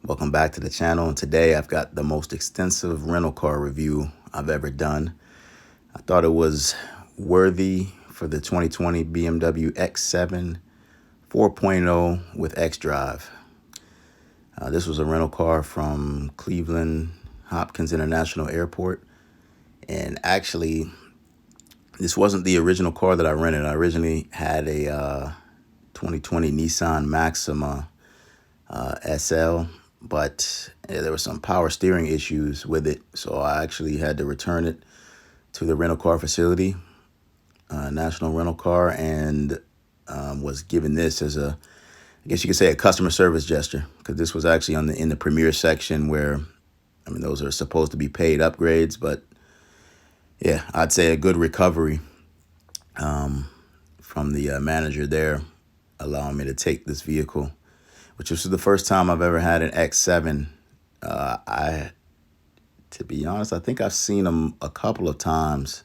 Welcome back to the channel, and today I've got the most extensive rental car review I've ever done. I thought it was worthy for the 2020 BMW X7 4.0 with X-Drive. This was a rental car from Cleveland Hopkins International Airport, and actually this wasn't the original car that I rented. I originally had a 2020 Nissan Maxima SL, but there were some power steering issues with it, so I actually had to return it to the rental car facility, National Rental Car, and was given this as I guess you could say, a customer service gesture, because this was actually in the premier section where, I mean, those are supposed to be paid upgrades, but yeah, I'd say a good recovery from the manager there, allowing me to take this vehicle, which was the first time I've ever had an X7. To be honest, I think I've seen them a couple of times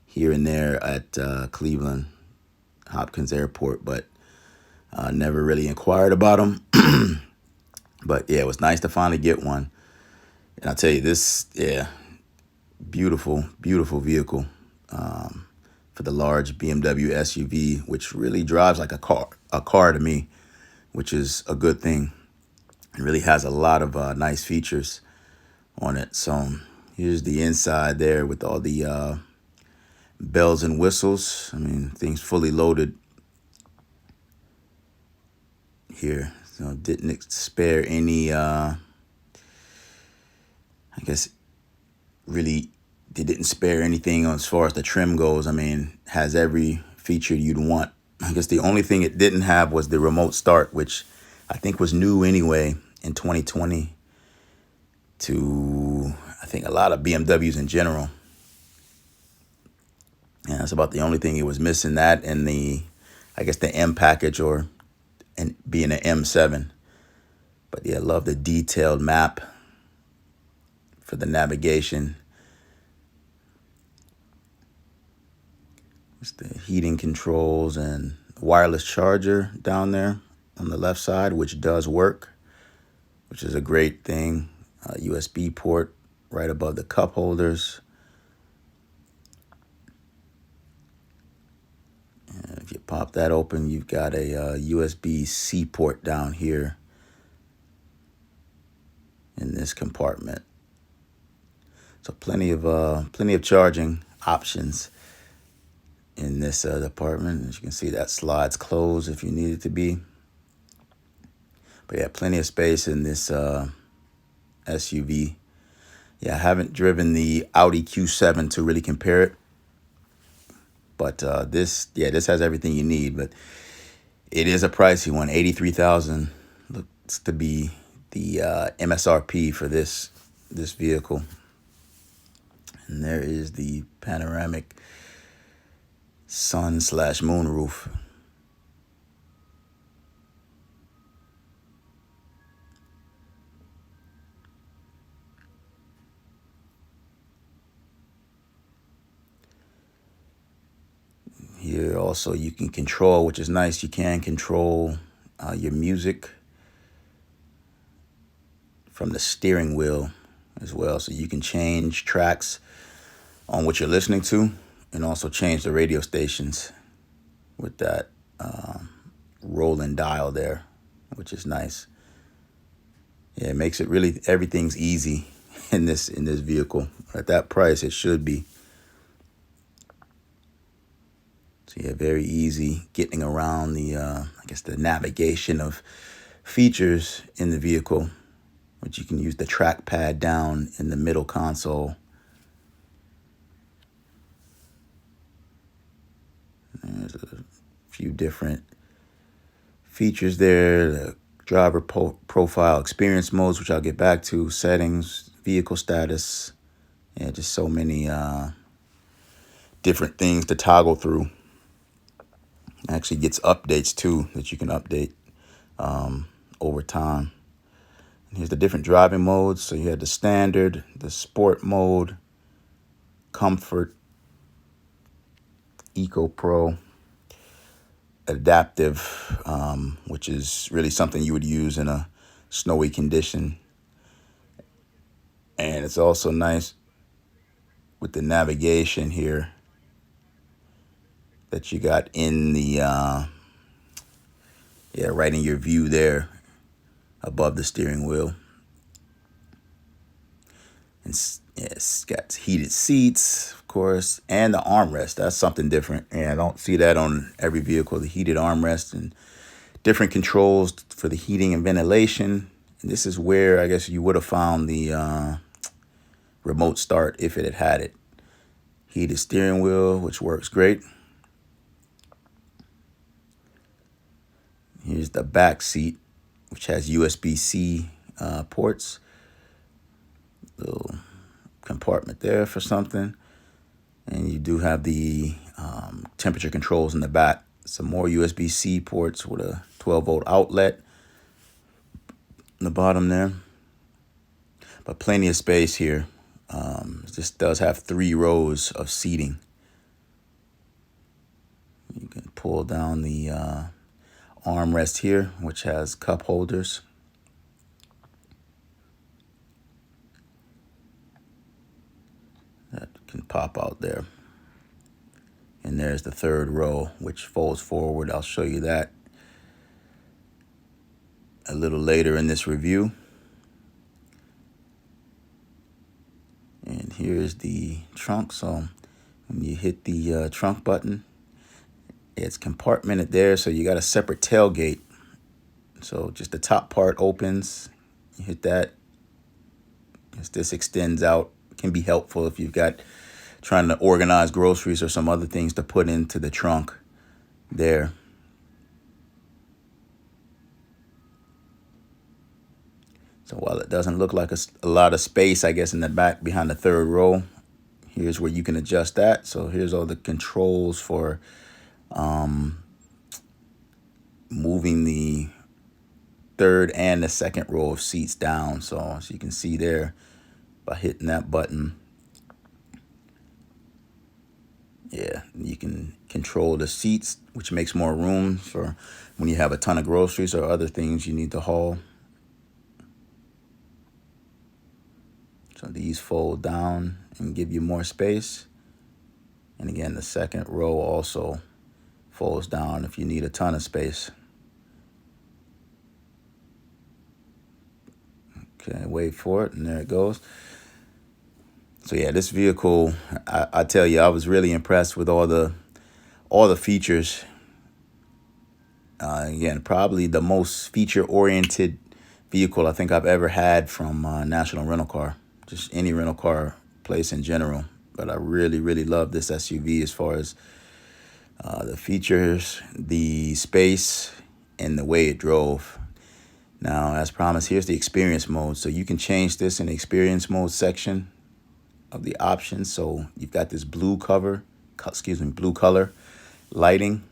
here and there at Cleveland Hopkins Airport, but never really inquired about them. But yeah, it was nice to finally get one. And I'll tell you this, yeah, beautiful, beautiful vehicle for the large BMW SUV, which really drives like a car to me, which is a good thing. It really has a lot of nice features on it. So here's the inside there with all the bells and whistles. I mean, things fully loaded here. So didn't spare any, I guess, really, they didn't spare anything as far as the trim goes. I mean, has every feature you'd want. I guess the only thing it didn't have was the remote start, which I think was new anyway in 2020 to, I think, a lot of BMWs in general. And that's about the only thing it was missing, that and I guess the M package, and being an M7. But yeah, I love the detailed map for the navigation. It's the heating controls and wireless charger down there on the left side, which does work, which is a great thing. USB port right above the cup holders. And if you pop that open, you've got a USB-C port down here in this compartment. So plenty of charging options in this department. As you can see, that slides closed if you need it to be. But yeah, plenty of space in this SUV. Yeah, I haven't driven the Audi Q7 to really compare it, but this has everything you need. But it is a pricey one. $83,000 looks to be the MSRP for this vehicle. And there is the panoramic sun/moon roof. Here also you can control, which is nice, you can control your music from the steering wheel as well. So you can change tracks on what you're listening to, and also change the radio stations with that rolling dial there, which is nice. Yeah, it makes it really, everything's easy in this vehicle. At that price, it should be. So yeah, very easy getting around the, I guess, the navigation of features in the vehicle, which you can use the trackpad down in the middle console. There's a few different features there. The driver profile, experience modes, which I'll get back to, settings, vehicle status. Yeah, just so many different things to toggle through. Actually gets updates too that you can update over time. And here's the different driving modes. So you had the standard, the sport mode, comfort, Eco Pro, adaptive, which is really something you would use in a snowy condition. And it's also nice with the navigation here that you got in the, right in your view there above the steering wheel. And it's got heated seats, of course, and the armrest. That's something different. And I don't see that on every vehicle, the heated armrest and different controls for the heating and ventilation. And this is where I guess you would have found the remote start if it had it. Heated steering wheel, which works great. Here's the back seat, which has USB-C ports. Little compartment there for something. And you do have the temperature controls in the back. Some more USB-C ports with a 12-volt outlet in the bottom there. But plenty of space here. This does have 3 rows of seating. You can pull down the armrest here, which has cup holders. That can pop out there. And there's the 3rd row, which folds forward. I'll show you that a little later in this review. And here's the trunk. So when you hit the trunk button, it's compartmented there. So you got a separate tailgate. So just the top part opens. You hit that. As this extends out, can be helpful if you've got trying to organize groceries or some other things to put into the trunk there. So while it doesn't look like a lot of space, I guess, in the back behind the 3rd row, here's where you can adjust that. So here's all the controls for moving the 3rd and the 2nd row of seats down. So as you can see there, by hitting that button, you can control the seats, which makes more room for when you have a ton of groceries or other things you need to haul. So these fold down and give you more space. And again, the 2nd row also folds down if you need a ton of space. Okay, wait for it, and there it goes. So yeah, this vehicle, I tell you, I was really impressed with all the features. Again, probably the most feature-oriented vehicle I think I've ever had from National Rental Car, just any rental car place in general. But I really, really love this SUV as far as the features, the space, and the way it drove. Now, as promised, here's the experience mode. So you can change this in the experience mode section of the options. So you've got this blue color lighting.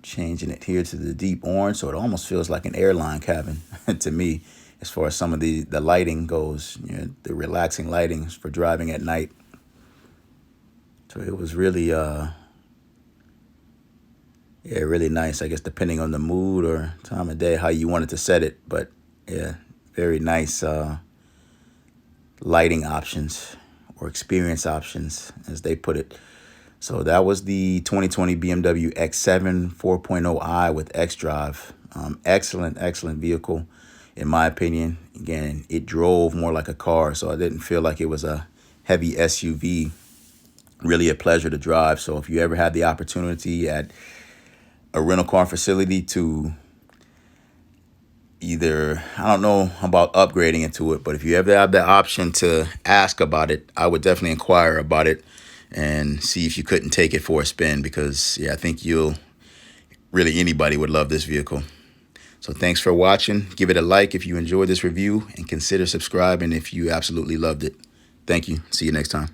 Changing it here to the deep orange, so it almost feels like an airline cabin to me, as far as some of the lighting goes. The relaxing lighting for driving at night. So it was really really nice, I guess, depending on the mood or time of day, how you wanted to set it. But yeah, very nice lighting options, or experience options, as they put it. So that was the 2020 BMW X7 4.0i with xDrive. Excellent vehicle, in my opinion. Again, it drove more like a car, so I didn't feel like it was a heavy SUV. Really a pleasure to drive. So if you ever had the opportunity at a rental car facility to either, I don't know about upgrading into it, but if you ever have the option to ask about it, I would definitely inquire about it and see if you couldn't take it for a spin, because I think anybody would love this vehicle. So thanks for watching. Give it a like if you enjoyed this review, and consider subscribing if you absolutely loved it. Thank you. See you next time.